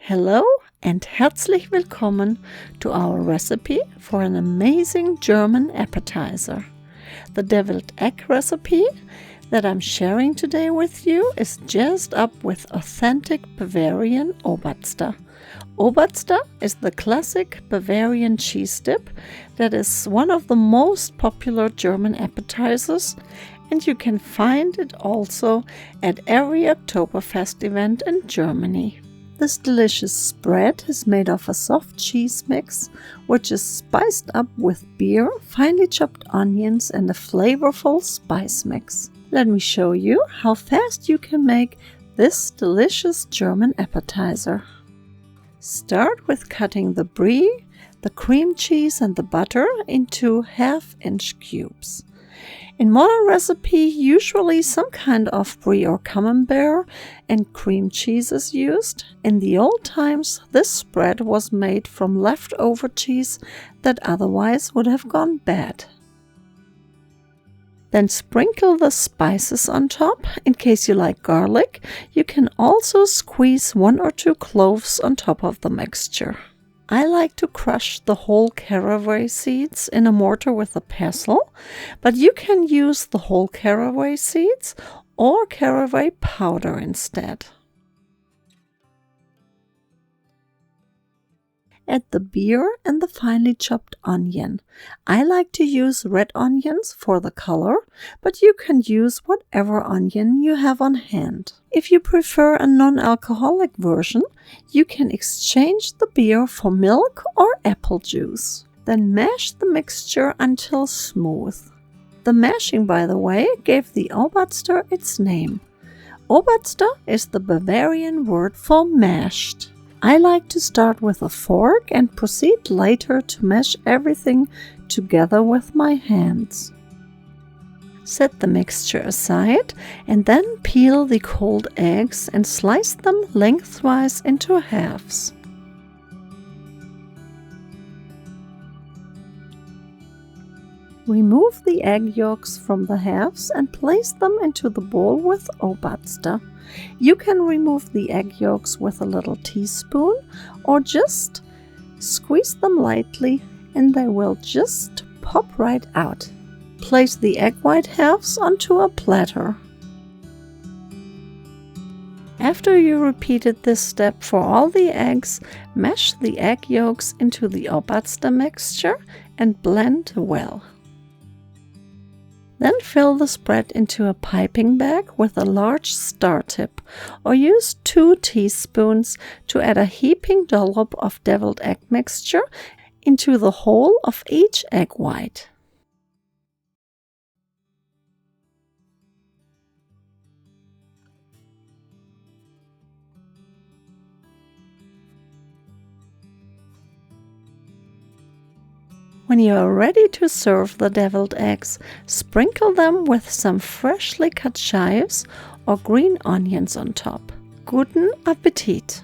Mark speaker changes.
Speaker 1: Hello and herzlich willkommen to our recipe for an amazing German appetizer. The deviled egg recipe that I'm sharing today with you is jazzed up with authentic Bavarian Obazda. Obazda is the classic Bavarian cheese dip that is one of the most popular German appetizers, and you can find it also at every Oktoberfest event in Germany. This delicious spread is made of a soft cheese mix, which is spiced up with beer, finely chopped onions, and a flavorful spice mix. Let me show you how fast you can make this delicious German appetizer. Start with cutting the brie, the cream cheese, and the butter into half-inch cubes. In modern recipe, usually some kind of brie or camembert and cream cheese is used. In the old times, this spread was made from leftover cheese that otherwise would have gone bad. Then sprinkle the spices on top. In case you like garlic, you can also squeeze 1 or 2 cloves on top of the mixture. I like to crush the whole caraway seeds in a mortar with a pestle, but you can use the whole caraway seeds or caraway powder instead. Add the beer and the finely chopped onion. I like to use red onions for the color, but you can use whatever onion you have on hand. If you prefer a non-alcoholic version, you can exchange the beer for milk or apple juice. Then mash the mixture until smooth. The mashing, by the way, gave the Obazda its name. Obazda is the Bavarian word for mashed. I like to start with a fork and proceed later to mash everything together with my hands. Set the mixture aside and then peel the cold eggs and slice them lengthwise into halves. Remove the egg yolks from the halves and place them into the bowl with Obazda. You can remove the egg yolks with a little teaspoon or just squeeze them lightly and they will just pop right out. Place the egg white halves onto a platter. After you repeated this step for all the eggs, mash the egg yolks into the Obazda mixture and blend well. Then fill the spread into a piping bag with a large star tip, or use 2 teaspoons to add a heaping dollop of deviled egg mixture into the whole of each egg white. When you are ready to serve the deviled eggs, sprinkle them with some freshly cut chives or green onions on top. Guten Appetit!